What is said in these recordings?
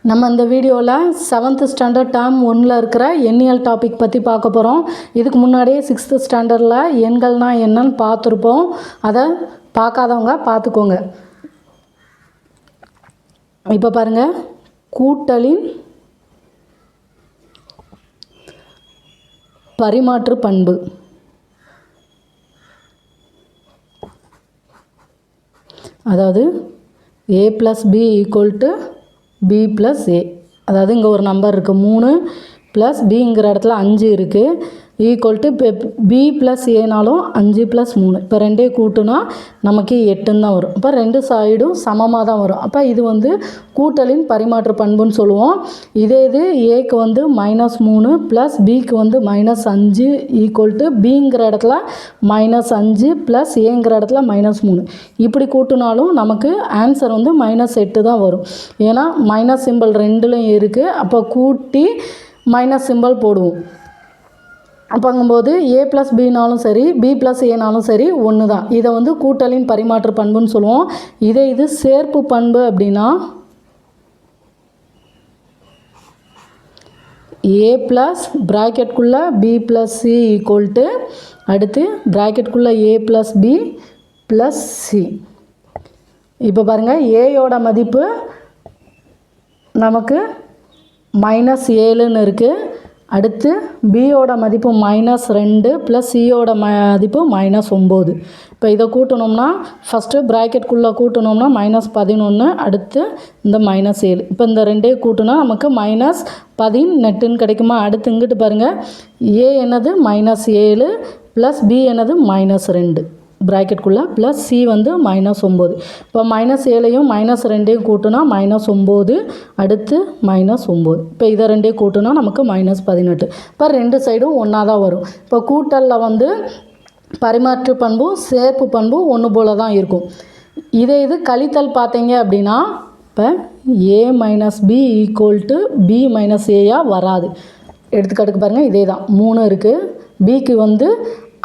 நம்ம இந்த வீடியோவில் 7th ஸ்டாண்டர்ட் டேர்ம் 1ல் இருக்கிற எண்ணியல் டாபிக் பற்றி பார்க்க போகிறோம். இதுக்கு முன்னாடியே 6th ஸ்டாண்டர்டில் எண்கள்னால் என்னன்னு பார்த்துருப்போம். அதை பார்க்காதவங்க பார்த்துக்கோங்க. இப்போ பாருங்கள், கூட்டலின் பரிமாற்று பண்பு. அதாவது a + b = b + a. அதாவது இங்கே ஒரு நம்பர் இருக்குது 3 ப்ளஸ் பிங்கிற இடத்துல 5 இருக்குது, ஈக்குவல் டு இப்போ b + ஏனாலும் 5 + 3. இப்போ ரெண்டே கூட்டுனா நமக்கு 8ன்னு தான் வரும். இப்போ ரெண்டு சைடும் சமமாக தான் வரும். அப்போ இது வந்து கூட்டலின் பரிமாற்று பண்புன்னு சொல்லுவோம். இதே இது ஏக்கு வந்து -3 ப்ளஸ் பிக்கு வந்து -5 ஈக்குவல் டு பிங்கிற இடத்துல -5 ப்ளஸ் ஏங்கிற இடத்துல -3. இப்படி கூட்டினாலும் நமக்கு ஆன்சர் வந்து -8 தான் வரும். ஏன்னா மைனஸ் சிம்பிள் ரெண்டுலையும் இருக்குது. அப்போ கூட்டி மைனஸ் சிம்பிள் போடுவோம். அப்போங்கும்போது a + bனாலும் சரி b + ஏனாலும் சரி ஒன்று தான். இதை வந்து கூட்டலின் பரிமாற்று பண்புன்னு சொல்லுவோம். இதே இது சேர்ப்பு பண்பு அப்படின்னா a ப்ளஸ் ப்ராக்கெட்குள்ளே b + c ஈக்குவல் டு அடுத்து ப்ராக்கெட்குள்ளே a + b + c. இப்போ பாருங்கள், ஏயோட மதிப்பு நமக்கு -7ன்னு இருக்குது. அடுத்து பியோட மதிப்பு -2 ப்ளஸ் சியோட மதிப்பு -9. இப்போ இதை கூட்டணும்னா ஃபஸ்ட்டு ப்ராக்கெட்குள்ளே கூட்டணும்னா -11, அடுத்து இந்த -7. இப்போ இந்த ரெண்டே கூட்டினா நமக்கு -18 கிடைக்குமா. அடுத்து இங்கிட்டு பாருங்கள், ஏ என்னது -7 ப்ளஸ் பி என்னது -2 ப்ராக்கெட்குள்ளே ப்ளஸ் சி வந்து -9. இப்போ -7ஐயும் -2ஐயும் கூட்டினா -9, அடுத்து -9. இப்போ இதை ரெண்டே கூட்டினா நமக்கு -18. இப்போ ரெண்டு சைடும் ஒன்றா தான் வரும். இப்போ கூட்டலில் வந்து பரிமாற்று பண்பும் சேர்ப்பு பண்பும் ஒன்று போல தான் இருக்கும். இதே இது கழித்தல் பார்த்தீங்க அப்படின்னா இப்போ a - b = b - a வராது. எடுத்துக்காட்டுக்கு பாருங்கள், இதே தான் 3 இருக்குது, பிக்கு வந்து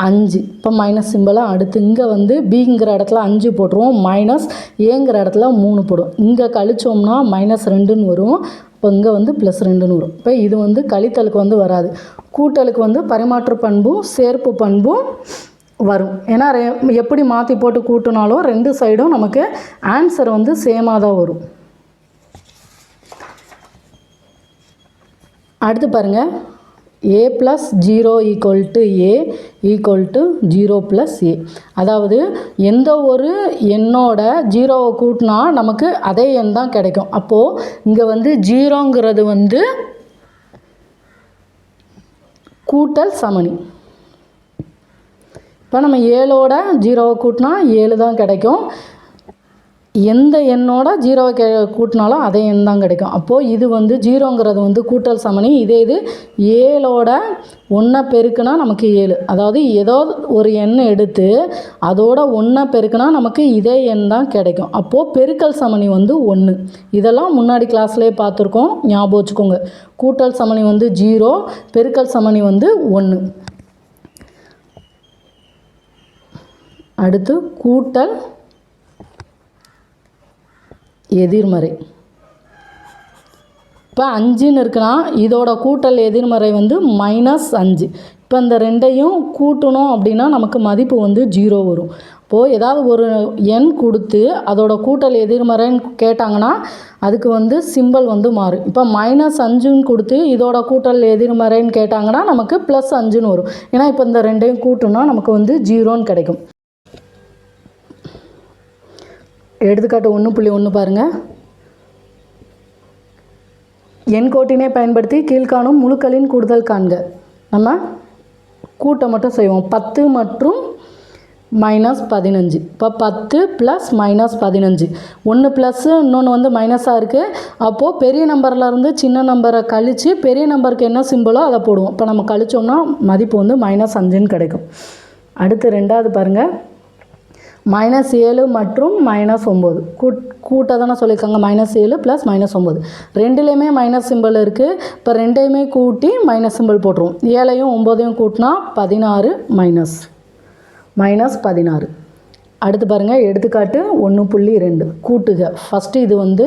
5. இப்போ மைனஸ் சிம்பிளாக அடுத்து இங்கே வந்து பிங்கிற இடத்துல 5 போட்டுருவோம், மைனஸ் ஏங்கிற இடத்துல 3 போடுவோம். இங்கே கழிச்சோம்னா -2ன்னு வரும். இப்போ இங்கே வந்து +2ன்னு வரும். இப்போ இது வந்து கழித்தலுக்கு வந்து வராது. கூட்டலுக்கு வந்து பரிமாற்று பண்பும் சேர்ப்பு பண்பும் வரும். ஏன்னா எப்படி மாற்றி போட்டு கூட்டினாலும் ரெண்டு சைடும் நமக்கு ஆன்சர் வந்து சேமாக தான் வரும். அடுத்து பாருங்கள், a + 0 = a = 0 + a. அதாவது எந்த ஒரு எண்ணோட 0வை கூட்டினா நமக்கு அதே எண் தான் கிடைக்கும். அப்போது இங்கே வந்து 0ங்கிறது வந்து கூட்டல் சமணி. இப்போ நம்ம 7ஓட 0வை கூட்டினா 7 தான் கிடைக்கும். எந்த எண்ணோட 0வை கூட்டினாலும் அதே எண் தான் கிடைக்கும். அப்போது இது வந்து 0ங்கிறது வந்து கூட்டல் சமணி. இதே இது 7ஓட 1 பெருக்குனா நமக்கு 7. அதாவது ஏதோ ஒரு எண்ணை எடுத்து அதோட 1 பெருக்குனா நமக்கு இதே எண் தான் கிடைக்கும். அப்போது பெருக்கல் சமணி வந்து 1. இதெல்லாம் முன்னாடி கிளாஸ்லேயே பார்த்துருக்கோம், ஞாபகம் வச்சுக்கோங்க. கூட்டல் சமணி வந்து 0, பெருக்கல் சமணி வந்து 1. அடுத்து கூட்டல் எதிர்மறை. இப்போ 5ன்னு இருக்குன்னா இதோட கூட்டல் எதிர்மறை வந்து -5. இப்போ இந்த ரெண்டையும் கூட்டணும் அப்படின்னா நமக்கு மதிப்பு வந்து 0 வரும். இப்போது ஏதாவது ஒரு எண் கொடுத்து அதோட கூட்டல் எதிர்மறைன்னு கேட்டாங்கன்னா அதுக்கு வந்து சிம்பிள் வந்து மாறும். இப்போ -5ன்னு கொடுத்து இதோட கூட்டல் எதிர்மறைன்னு கேட்டாங்கன்னா நமக்கு +5ன்னு வரும். ஏன்னா இப்போ இந்த ரெண்டையும் கூட்டணும்னா நமக்கு வந்து 0ன்னு கிடைக்கும். எடுத்துக்காட்டு 1.1 பாருங்கள். எண்கோட்டினை பயன்படுத்தி கீழ்காணும் முழுக்களின் கூடுதல் காண்க. நம்ம கூட்ட மட்டும் செய்வோம். 10 மற்றும் -15. இப்போ 10 + -15, ஒன்று ப்ளஸ்ஸு இன்னொன்று வந்து மைனஸாக இருக்குது. அப்போது பெரிய நம்பர்லேருந்து சின்ன நம்பரை கழித்து பெரிய நம்பருக்கு என்ன சிம்பிளோ அதை போடுவோம். இப்போ நம்ம கழிச்சோம்னா மதிப்பு வந்து -5ன்னு கிடைக்கும். அடுத்து ரெண்டாவது பாருங்கள், -7 மற்றும் -9 கூட்ட தானே சொல்லியிருக்காங்க. -7 + -9 ரெண்டுலேயுமே மைனஸ் சிம்பிள் இருக்குது. இப்போ ரெண்டையுமே கூட்டி மைனஸ் சிம்பிள் போட்டுருவோம். 7ஐயும் 9ஐயும் கூட்டினா 16 -16. அடுத்து பாருங்கள், எடுத்துக்காட்டு 1.2 கூட்டுக. ஃபஸ்ட்டு இது வந்து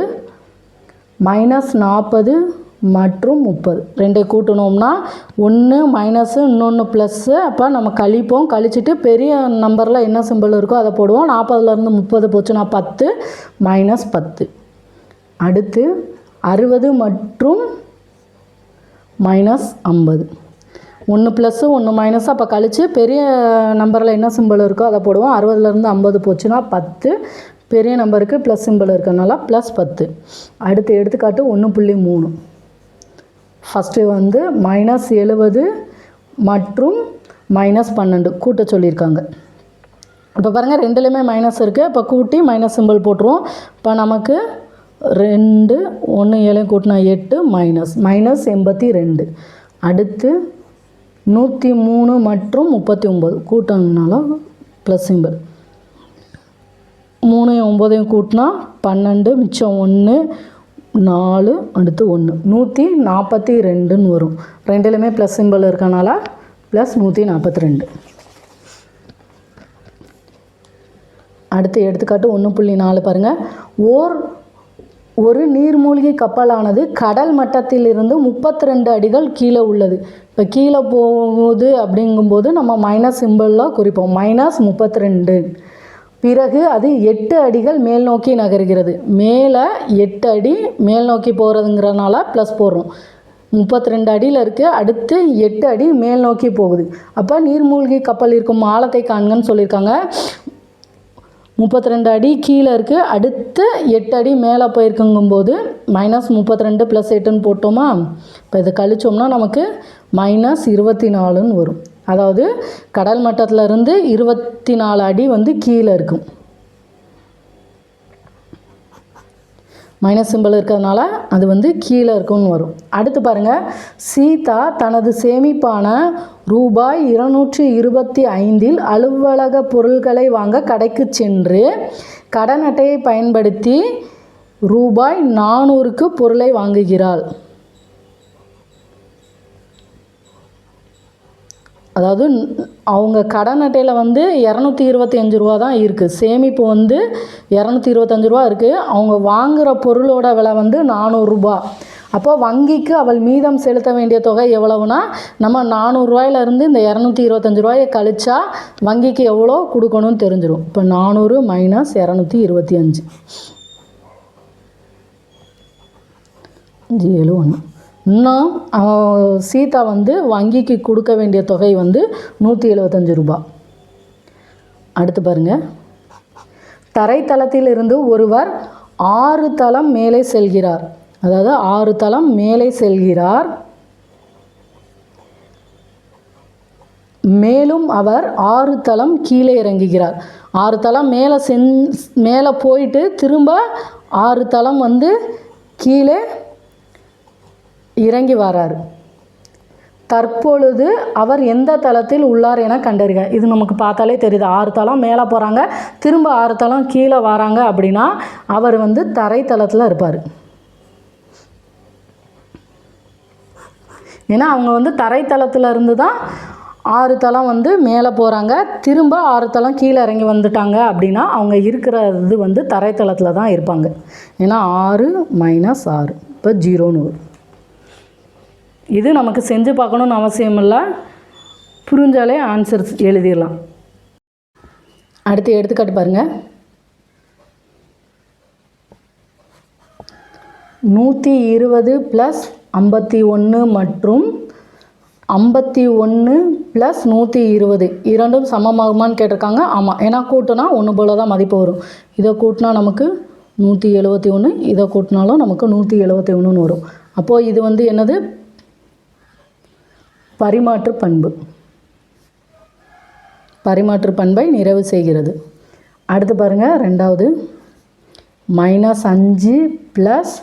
-40 மற்றும் 30 ரெண்டை கூட்டணும்னா ஒன்று மைனஸு இன்னொன்று ப்ளஸ்ஸு. அப்போ நம்ம கழிப்போம். கழிச்சிட்டு பெரிய நம்பரில் என்ன சிம்பிள் இருக்கோ அதை போடுவோம். 40லேருந்து 30 போச்சுன்னா 10 -10. அடுத்து 60 மற்றும் -50. ஒன்று ப்ளஸ்ஸு ஒன்று மைனஸு. அப்போ கழித்து பெரிய நம்பரில் என்ன சிம்பிள் இருக்கோ அதை போடுவோம். 60லேருந்து 50 போச்சுன்னா 10. பெரிய நம்பருக்கு ப்ளஸ் சிம்பிள் இருக்கிறதுனால +10. அடுத்து எடுத்துக்காட்டு 1.3. ஃபஸ்ட்டு வந்து -70 மற்றும் -12 கூட்ட சொல்லியிருக்காங்க. இப்போ பாருங்கள் ரெண்டுலேயுமே மைனஸ் இருக்குது. இப்போ கூட்டி மைனஸ் சிம்பிள் போட்டுருவோம். இப்போ நமக்கு 2 1 7 கூட்டினா 8 -82. அடுத்து 103 மற்றும் 39 கூட்டணுனால ப்ளஸ் சிம்பிள். 3 9 கூட்டினா 12 மிச்சம் 1 4 அடுத்து 1 142ன்னு வரும். ரெண்டுலேயுமே ப்ளஸ் சிம்பிள் இருக்கனால +142. அடுத்து எடுத்துக்காட்டு 1.4 பாருங்கள். ஒரு நீர்மூழ்கி கப்பலானது கடல் மட்டத்திலிருந்து 32 அடிகள் கீழே உள்ளது. இப்போ கீழே போகுது அப்படிங்கும்போது நம்ம மைனஸ் சிம்பிளில் குறிப்போம். -32. பிறகு அது 8 அடிகள் மேல் நோக்கி நகர்கிறது. மேலே 8 அடி மேல் நோக்கி போகிறதுங்கிறனால ப்ளஸ் போடுறோம். 32 அடியில் இருக்குது. அடுத்து 8 அடி மேல் நோக்கி போகுது. அப்போ நீர்மூழ்கி கப்பல் இருக்கும் ஆழத்தை காண்கன்னு சொல்லியிருக்காங்க. 32 அடி கீழே இருக்குது. அடுத்து 8 அடி மேலே போயிருக்குங்கும்போது -32 + 8ன்னு போட்டோமா. இப்போ இதை கழிச்சோம்னா நமக்கு -24ன்னு வரும். அதாவது கடல் மட்டத்தில் இருந்து 24 அடி வந்து கீழே இருக்கும். மைனஸ் சிம்பிள் இருக்கிறதுனால அது வந்து கீழே இருக்கும்னு வரும். அடுத்து பாருங்கள். சீதா தனது சேமிப்பான ரூபாய் 225 அலுவலக பொருட்களை வாங்க கடைக்கு சென்று கடன் அட்டையை பயன்படுத்தி ரூபாய் 400க்கு பொருளை வாங்குகிறாள். அதாவது அவங்க கடன் அட்டையில் வந்து 225 ரூபா தான் இருக்குது. சேமிப்பு வந்து 225 ரூபா இருக்குது. அவங்க வாங்குகிற பொருளோட விலை வந்து 400 ரூபா. அப்போ வங்கிக்கு அவள் மீதம் செலுத்த வேண்டிய தொகை எவ்வளவுனா நம்ம 400 ரூபாயிலேருந்து இந்த 225 ரூபாயை கழிச்சா வங்கிக்கு எவ்வளோ கொடுக்கணும்னு தெரிஞ்சிடும். இப்போ 400 - 225 571. இன்னும் சீதா வந்து வங்கிக்கு கொடுக்க வேண்டிய தொகை வந்து 175 ரூபா. அடுத்து பாருங்கள். தரைத்தளத்தில் இருந்து ஒருவர் 6 தளம் மேலே செல்கிறார். அதாவது 6 தளம் மேலே செல்கிறார். மேலும் அவர் 6 தளம் கீழே இறங்குகிறார். 6 தளம் மேலே போயிட்டு திரும்ப 6 தளம் வந்து கீழே இறங்கி வரார். தற்பொழுது அவர் எந்த தளத்தில் உள்ளார் என கண்டறிக. இது நமக்கு பார்த்தாலே தெரியுது. 6 தளம் மேலே போகிறாங்க, திரும்ப 6 தளம் கீழே வராங்க அப்படின்னா அவர் வந்து தரைத்தளத்தில் இருப்பார். ஏன்னா அவங்க வந்து தரைத்தளத்தில் இருந்து தான் 6 தளம் வந்து மேலே போகிறாங்க, திரும்ப 6 தளம் கீழே இறங்கி வந்துட்டாங்க அப்படின்னா அவங்க இருக்கிறது வந்து தரைத்தளத்தில் தான் இருப்பாங்க. ஏன்னா 6 - 6 இப்போ 0ன்னு வரும். இது நமக்கு செஞ்சு பார்க்கணுன்னு அவசியம் இல்லை, புரிஞ்சாலே ஆன்சர் எழுதிடலாம். அடுத்து எடுத்துக்காட்டு பாருங்கள். 120 + 51 மற்றும் 51 + 120 இரண்டும் சமமாகுமான்னு கேட்டிருக்காங்க. ஆமாம், ஏன்னா கூட்டினா ஒன்று போல் தான் மதிப்பு வரும். இதை கூட்டினா நமக்கு 171, இதை கூட்டினாலும் நமக்கு 171ன்னு வரும். அப்போது இது வந்து என்னது? பரிமாற்று பண்பு. பரிமாற்று பண்பை நிறைவு செய்கிறது. அடுத்து பாருங்கள். ரெண்டாவது -5 ப்ளஸ்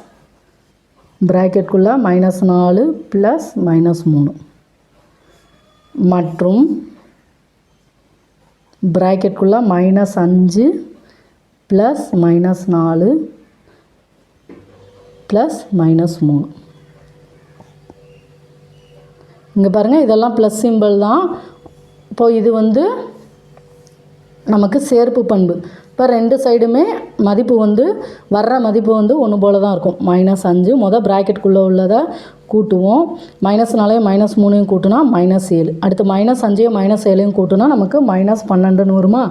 ப்ராக்கெட்குள்ளே -4 ப்ளஸ் -3 மற்றும் ப்ராக்கெட்குள்ளே -5 ப்ளஸ் -4 ப்ளஸ் -3. இங்கே பாருங்கள், இதெல்லாம் ப்ளஸ் சிம்பிள் தான். இப்போது இது வந்து நமக்கு சேர்ப்பு பண்பு. இப்போ ரெண்டு சைடுமே மதிப்பு வந்து வர்ற மதிப்பு வந்து ஒன்று போல் தான் இருக்கும். -5 மொதல் ப்ராக்கெட்டுக்குள்ளே உள்ளதை கூட்டுவோம். மைனஸ்னாலே -3 கூட்டினா -7. அடுத்து -5 -7 கூட்டினா நமக்கு -12 வருமா.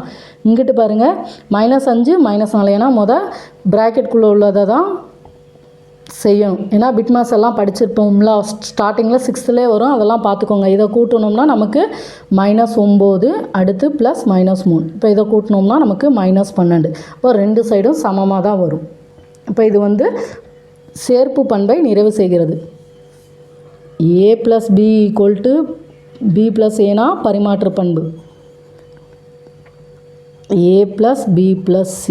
இங்கிட்டு பாருங்கள் -5 -4 ஏன்னா மொதல் ப்ராக்கெட்டுக்குள்ளே உள்ளதை தான் செய்யணும். ஏன்னா பிட்மாஸ் எல்லாம் படிச்சிருப்போம்ல, ஸ்டார்டிங்கில் 6th வரும், அதெல்லாம் பார்த்துக்கோங்க. இதை கூட்டணும்னா நமக்கு -9 அடுத்து +-3. இப்போ இதை கூட்டினோம்னா நமக்கு -12. இப்போ 2 சைடும் சமமாக தான் வரும். இப்போ இது வந்து சேர்ப்பு பண்பை நிறைவு செய்கிறது. a + b = b + a பரிமாற்று பண்பு. a + b + c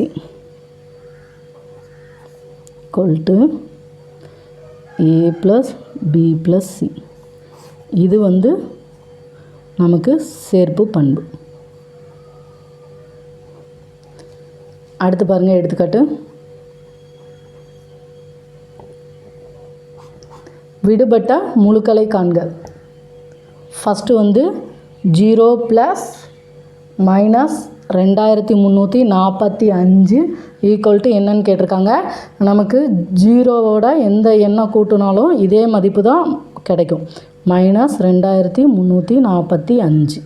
= a + b + c. இது வந்து நமக்கு சேர்ப்பு பண்பு. அடுத்து பாருங்கள் எடுத்துக்காட்டு. விடுபட்ட முழுக்களை காண்க. ஃபஸ்ட்டு வந்து 0 + -2345 ஈக்குவல் என்னன்னு கேட்டிருக்காங்க. நமக்கு 0வோட எந்த எண்ணை கூட்டினாலும் இதே மதிப்பு தான் கிடைக்கும், -2345.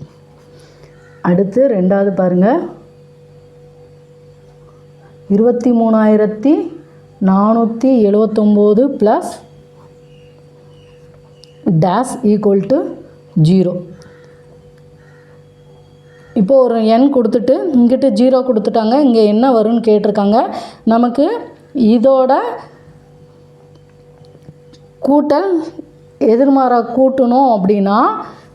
அடுத்து ரெண்டாவது பாருங்கள், 23479 + டேஷ் ஈக்குவல் டு 0. இப்போ ஒரு எண் கொடுத்துட்டு இங்கிட்டு 0 கொடுத்துட்டாங்க, இங்கே என்ன வரும்னு கேட்டிருக்காங்க. நமக்கு இதோட கூட்டல் எதிர்மாறாக கூட்டணும் அப்படின்னா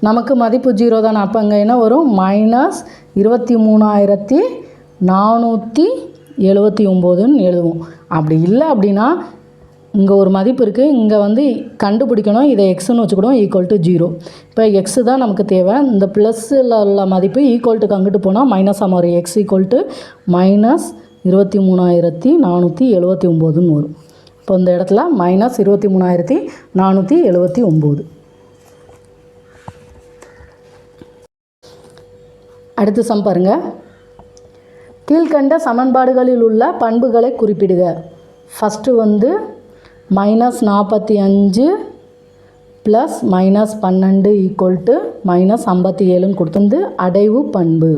நமக்கு மதிப்பு 0 தானே. அப்போ இங்கே என்ன வரும், -23,479ன்னு எழுதுவோம். அப்படி இல்லை அப்படின்னா இங்கே ஒரு மதிப்பு இருக்குது, இங்கே வந்து கண்டுபிடிக்கணும், இதை எக்ஸ்ன்னு வச்சுக்கிடும் =0. இப்போ எக்ஸு தான் நமக்கு தேவை. இந்த ப்ளஸ்ஸில் உள்ள மதிப்பு ஈக்குவல்ட்டுக்கு அங்கிட்டு போனால் மைனஸாக மாறும். எக்ஸ் -23,479ன்னு வரும். இப்போ இந்த இடத்துல -23,479. அடுத்து சம் பாருங்கள். கீழ்கண்ட சமன்பாடுகளில் உள்ள பண்புகளை குறிப்பிடுக. ஃபஸ்ட்டு வந்து -45 + -12 = -57ன்னு கொடுத்துருந்து அடைவு பண்பு.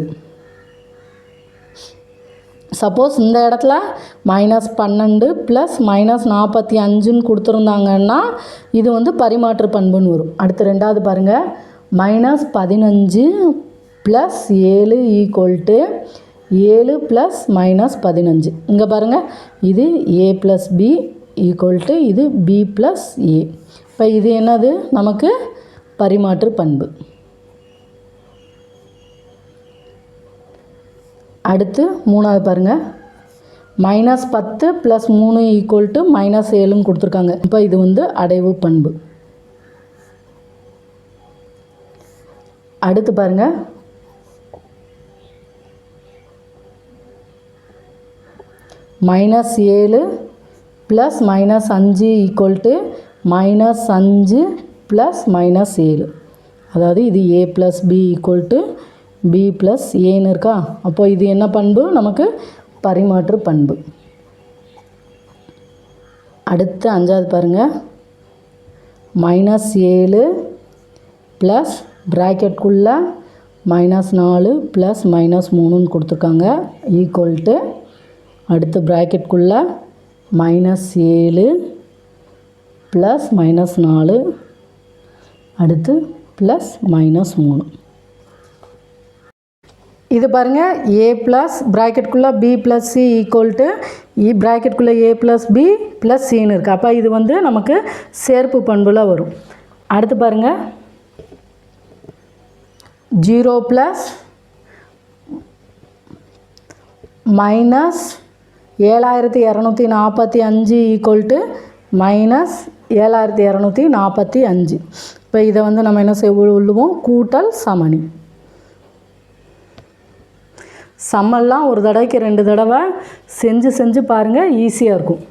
சப்போஸ் இந்த இடத்துல -12 + -45ன்னு கொடுத்துருந்தாங்கன்னா இது வந்து பரிமாற்று பண்புன்னு வரும். அடுத்து ரெண்டாவது பாருங்கள், -15 + 7 = 7 + -15. இங்கே பாருங்கள், இது a + b = இது b + a. இப்போ இது என்னது, நமக்கு பரிமாற்று பண்பு. அடுத்து மூணாவது பாருங்கள், -10 + 3 = -7ன்னு கொடுத்துருக்காங்க. இப்போ இது வந்து அடைவு பண்பு. அடுத்து பாருங்கள், -7 + -5 = -5 + -7. அதாவது இது a + b = b + aன்னு இருக்கா. அப்போ இது என்ன பண்பு, நமக்கு பரிமாற்று பண்பு. அடுத்து அஞ்சாவது பாருங்கள், -7 + ப்ராக்கெட்குள்ளே -4 + -3ன்னு கொடுத்துருக்காங்க ஈக்குவல்ட்டு. அடுத்து ப்ராக்கெட்குள்ளே -7 + -4 அடுத்து +-3. இது பாருங்கள், a + ப்ராக்கெட்குள்ளே b + c = ப்ராக்கெட்குள்ளே a + b + cன்னு இருக்குது. அப்போ இது வந்து நமக்கு சேர்ப்பு பண்புல வரும். அடுத்து பாருங்கள், 0 + -7245 = -7245. இப்போ இதை வந்து நம்ம என்ன செய்வோம், கூட்டல் சமணி. சம்மெல்லாம் ஒரு தடவைக்கு 2 தடவை செஞ்சு பாருங்கள், ஈஸியாக இருக்கும்.